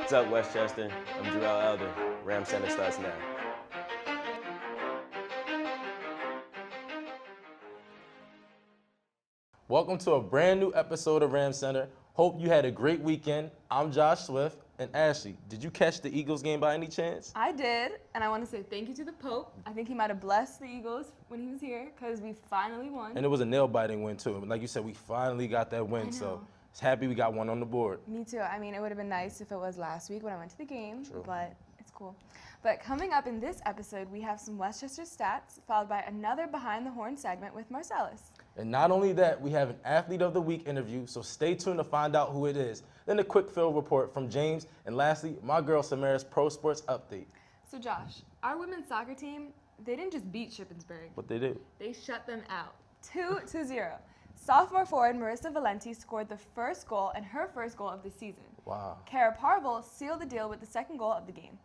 What's up, Westchester? I'm Jarrell Elder. Ram Center starts now. Welcome to a brand new episode of Ram Center. Hope you had a great weekend. I'm Josh Swift. And Ashley, did you catch the Eagles game by any chance? I did, and I want to say thank you to the Pope. I think he might have blessed the Eagles when he was here because we finally won. And it was a nail-biting win, too. Like you said, we finally got that win, so it's happy we got one on the board. Me too. I mean, it would have been nice if it was last week when I went to the game, True. but it's cool. But coming up in this episode, we have some Westchester stats, followed by another Behind the Horn segment with Marcellus. And not only that, we have an Athlete of the Week interview, so stay tuned to find out who it is. Then a quick field report from James, and lastly, my girl Samara's Pro Sports Update. So Josh, our women's soccer team, they didn't just beat Shippensburg. What they do? They shut them out, 2-0. Sophomore forward Marissa Valenti scored the first goal and her first goal of the season. Wow. Kara Parvel sealed the deal with the second goal of the game.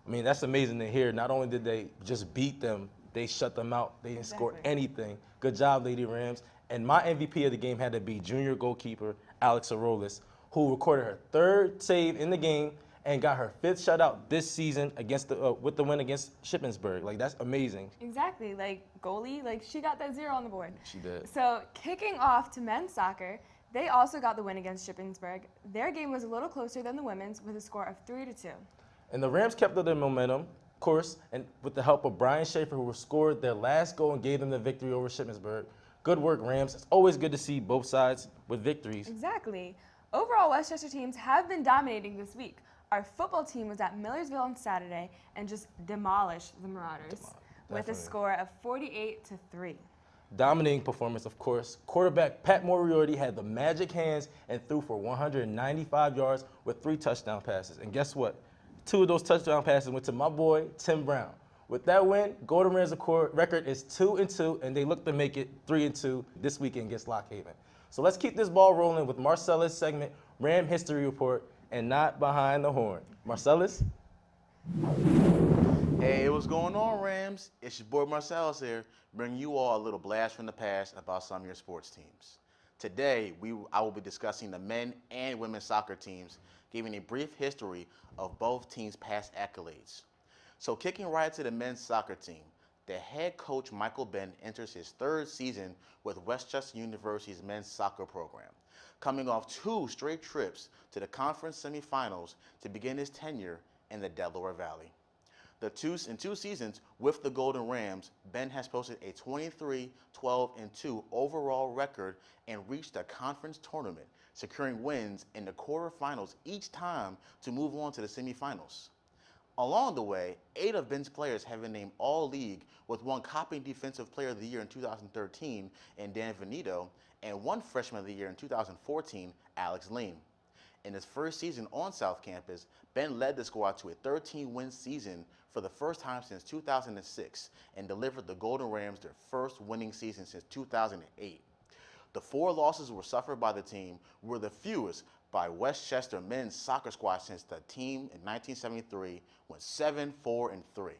I mean, that's amazing to hear. Not only did they just beat them, they shut them out. They didn't score anything. Good job, Lady Rams. And my MVP of the game had to be junior goalkeeper Alex Arolis, who recorded her third save in the game and got her fifth shutout this season against with the win against Shippensburg. Like, that's amazing. Exactly. Like, goalie, like, she got that 0 on the board. She did. So, kicking off to men's soccer, they also got the win against Shippensburg. Their game was a little closer than the women's with a score of 3-2. And the Rams kept up their momentum, of course, and with the help of Brian Schaefer, who scored their last goal and gave them the victory over Shippensburg. Good work, Rams. It's always good to see both sides with victories. Exactly. Overall, Westchester teams have been dominating this week. Our football team was at Millersville on Saturday and just demolished the Marauders with a score of 48-3. Dominating performance, of course. Quarterback Pat Moriarty had the magic hands and threw for 195 yards with 3 touchdown passes. And guess what? 2 of those touchdown passes went to my boy, Tim Brown. With that win, Golden Rams' record is 2-2, and they look to make it 3-2 this weekend against Lock Haven. So let's keep this ball rolling with Marcellus' segment, Ram History Report, and not Behind the Horn. Marcellus? Hey, what's going on, Rams? It's your boy Marcellus here, bringing you all a little blast from the past about some of your sports teams. Today, I will be discussing the men and women's soccer teams, giving a brief history of both teams' past accolades. So kicking right to the men's soccer team, the head coach Michael Benn enters his 3rd season with Westchester University's men's soccer program, coming off 2 straight trips to the conference semifinals to begin his tenure in the Delaware Valley. In 2 seasons with the Golden Rams, Ben has posted a 23-12-2 overall record and reached the conference tournament, securing wins in the quarterfinals each time to move on to the semifinals. Along the way, 8 of Ben's players have been named All-League, with 1 copying Defensive Player of the Year in 2013 in Dan Venito, and 1 Freshman of the Year in 2014, Alex Lean. In his first season on South Campus, Ben led the squad to a 13-win season for the first time since 2006 and delivered the Golden Rams their first winning season since 2008. The 4 losses were suffered by the team were the fewest by Westchester men's soccer squad since the team in 1973 went 7-4-3.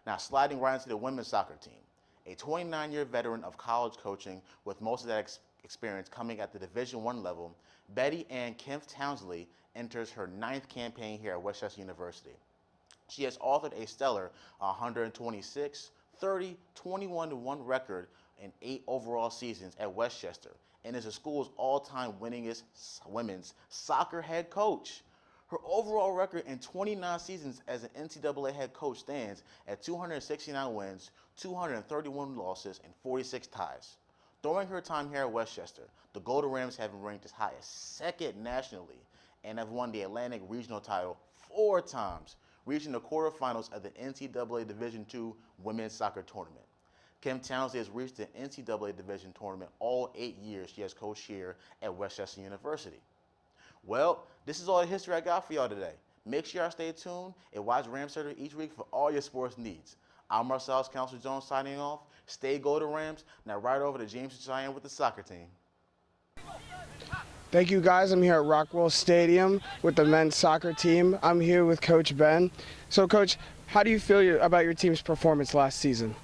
Now sliding right into the women's soccer team, a 29-year veteran of college coaching with most of that experience coming at the Division I level, Betty Ann Kempf Townsley enters her 9th campaign here at Westchester University. She has authored a stellar 126, 30, 21-1 record in 8 overall seasons at Westchester, and is the school's all-time winningest women's soccer head coach. Her overall record in 29 seasons as an NCAA head coach stands at 269 wins, 231 losses, and 46 ties. During her time here at Westchester, the Golden Rams have been ranked as high as 2nd nationally and have won the Atlantic Regional title 4 times, reaching the quarterfinals of the NCAA Division II Women's Soccer Tournament. Kim Townsley has reached the NCAA Division Tournament all 8 years she has coached here at Westchester University. Well, this is all the history I got for y'all today. Make sure y'all stay tuned and watch Ram Center each week for all your sports needs. I'm Marcellus Counselor Jones signing off. Stay Golden Rams. Now right over to James and Cheyenne with the soccer team. Thank you, guys. I'm here at Rockwell Stadium with the men's soccer team. I'm here with Coach Ben. So, Coach, how do you feel about your team's performance last season?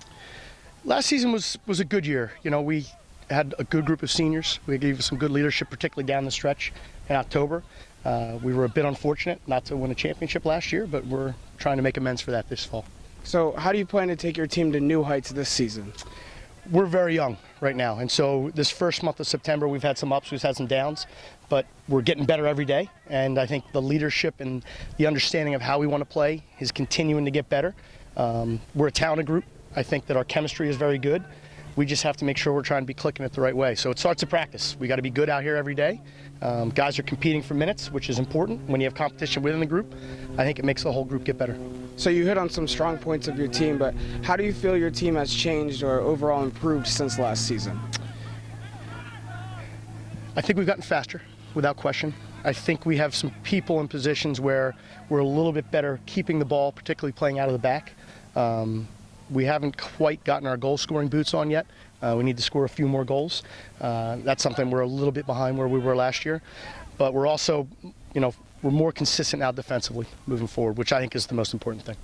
Last season was a good year. You know, we had a good group of seniors. We gave some good leadership, particularly down the stretch in October. We were a bit unfortunate not to win a championship last year, but we're trying to make amends for that this fall. So how do you plan to take your team to new heights this season? We're very young right now, and so this first month of September we've had some ups, we've had some downs, but we're getting better every day, and I think the leadership and the understanding of how we want to play is continuing to get better. We're a talented group. I think that our chemistry is very good. We just have to make sure we're trying to be clicking it the right way. So it starts at practice. We got to be good out here every day. Guys are competing for minutes, which is important. When you have competition within the group, I think it makes the whole group get better. So you hit on some strong points of your team, but how do you feel your team has changed or overall improved since last season? I think we've gotten faster, without question. I think we have some people in positions where we're a little bit better keeping the ball, particularly playing out of the back. We haven't quite gotten our goal-scoring boots on yet. We need to score a few more goals. That's something we're a little bit behind where we were last year. But we're also, we're more consistent now defensively moving forward, which I think is the most important thing.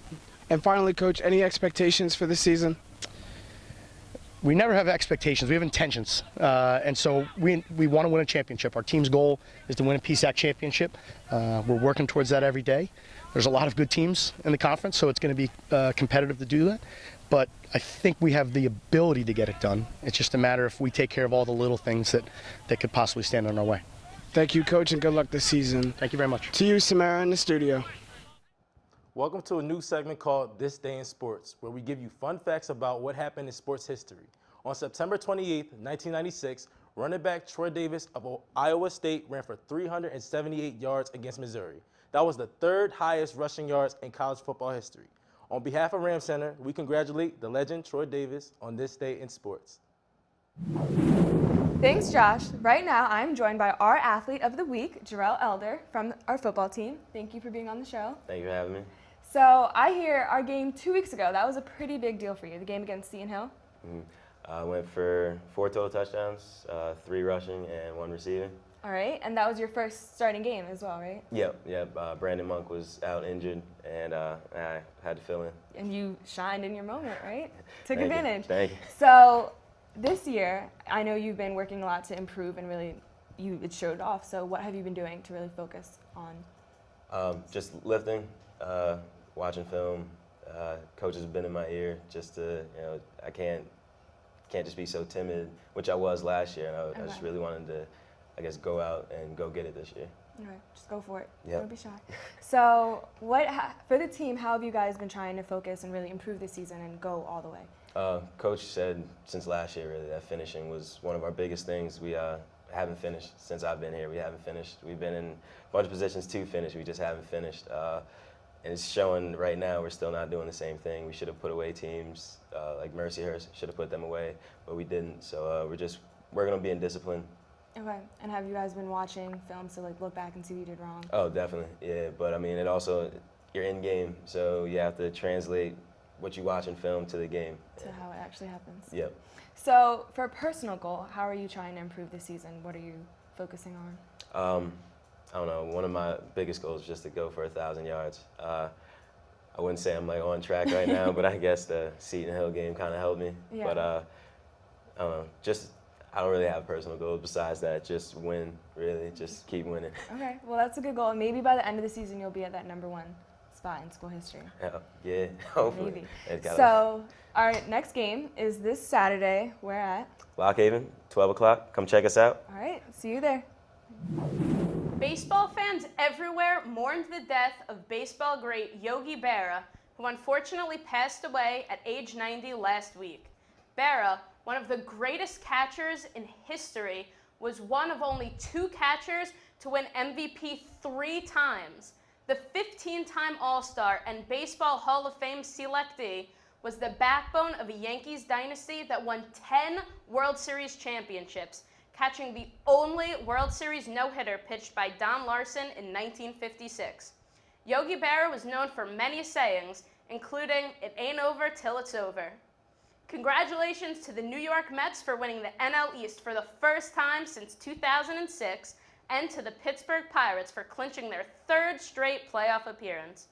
And finally, Coach, any expectations for the season? We never have expectations. We have intentions. And so we want to win a championship. Our team's goal is to win a PSAC championship. We're working towards that every day. There's a lot of good teams in the conference, so it's going to be competitive to do that. But I think we have the ability to get it done. It's just a matter if we take care of all the little things that could possibly stand in our way. Thank you, Coach, and good luck this season. Thank you very much. To you, Samara, in the studio. Welcome to a new segment called This Day in Sports, where we give you fun facts about what happened in sports history. On September 28, 1996, running back Troy Davis of Iowa State ran for 378 yards against Missouri. That was the third highest rushing yards in college football history. On behalf of Ram Center, we congratulate the legend Troy Davis on this day in sports. Thanks, Josh. Right now, I'm joined by our athlete of the week, Jarrell Elder, from our football team. Thank you for being on the show. Thank you for having me. So I hear our game 2 weeks ago, that was a pretty big deal for you, the game against Seton Hill. I went for 4 total touchdowns, 3 rushing and 1 receiving. All right, and that was your first starting game as well, right? Yep. Brandon Monk was out injured, and I had to fill in. And you shined in your moment, right? Took Thank you. advantage. Thank you. So this year, I know you've been working a lot to improve and really, it showed off. So what have you been doing to really focus on? Just lifting, watching film. Coach has been in my ear just to, I can't just be so timid, which I was last year, and I just really wanted to, go out and go get it this year. All right, just go for it. Yep. Don't be shy. So for the team, how have you guys been trying to focus and really improve this season and go all the way? Coach said since last year, really, that finishing was one of our biggest things. We haven't finished since I've been here. We haven't finished. We've been in a bunch of positions to finish. We just haven't finished. And it's showing right now we're still not doing the same thing. We should have put away teams like Mercyhurst, should have put them away, but we didn't. So we're going to be in discipline. Okay, and have you guys been watching films to look back and see what you did wrong? Oh, definitely, yeah. But I mean, it also, you're in game, so you have to translate what you watch in film to the game. To how it actually happens. Yep. So for a personal goal, how are you trying to improve this season? What are you focusing on? I don't know. One of my biggest goals is just to go for 1,000 yards. I wouldn't say I'm on track right now, but I guess the Seton Hill game kind of helped me. Yeah. But I don't know. I don't really have personal goals besides that. Just win, really. Just keep winning. Okay, well that's a good goal. And maybe by the end of the season you'll be at that #1 spot in school history. Yeah, hopefully. Maybe. So our next game is this Saturday. Where at? Lock Haven, 12 o'clock. Come check us out. All right, see you there. Baseball fans everywhere mourned the death of baseball great Yogi Berra, who unfortunately passed away at age 90 last week. Berra, one of the greatest catchers in history, was one of only 2 catchers to win MVP 3 times. The 15-time All-Star and Baseball Hall of Fame selectee was the backbone of a Yankees dynasty that won 10 World Series championships, catching the only World Series no-hitter pitched by Don Larson in 1956. Yogi Berra was known for many sayings, including, "It ain't over till it's over." Congratulations to the New York Mets for winning the NL East for the first time since 2006, and to the Pittsburgh Pirates for clinching their 3rd straight playoff appearance.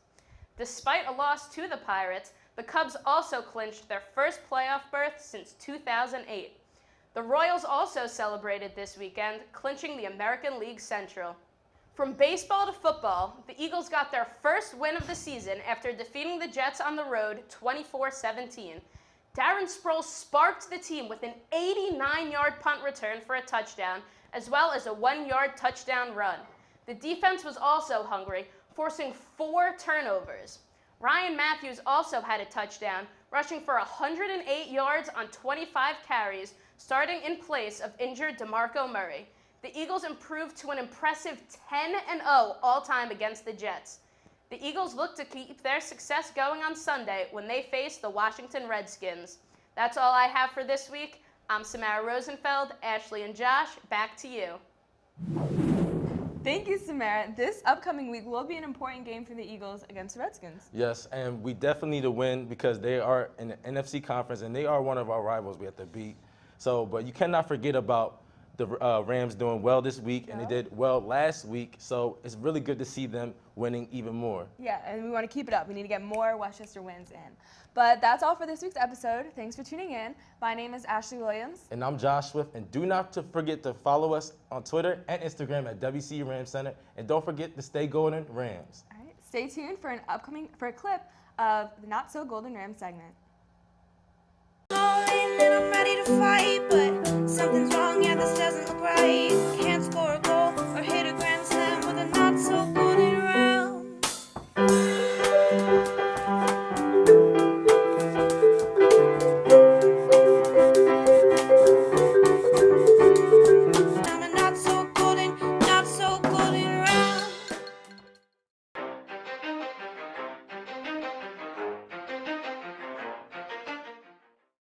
Despite a loss to the Pirates, the Cubs also clinched their first playoff berth since 2008. The Royals also celebrated this weekend, clinching the American League Central. From baseball to football, the Eagles got their first win of the season after defeating the Jets on the road 24-17. Darren Sproles sparked the team with an 89-yard punt return for a touchdown, as well as a 1-yard touchdown run. The defense was also hungry, forcing 4 turnovers. Ryan Matthews also had a touchdown, rushing for 108 yards on 25 carries, starting in place of injured DeMarco Murray. The Eagles improved to an impressive 10-0 all-time against the Jets. The Eagles look to keep their success going on Sunday when they face the Washington Redskins. That's all I have for this week. I'm Samara Rosenfeld. Ashley and Josh, back to you. Thank you, Samara. This upcoming week will be an important game for the Eagles against the Redskins. Yes, and we definitely need to win because they are in the NFC conference and they are one of our rivals we have to beat. So, but you cannot forget about the Rams doing well this week, and they did well last week. So it's really good to see them winning even more. Yeah, and we want to keep it up. We need to get more Westchester wins in. But that's all for this week's episode. Thanks for tuning in. My name is Ashley Williams. And I'm Josh Swift. And do not forget to follow us on Twitter and Instagram at WC Rams Center. And don't forget to stay golden, Rams. All right, stay tuned for a clip of the Not So Golden Rams segment. And I'm ready to fight, but something's wrong, yeah, this doesn't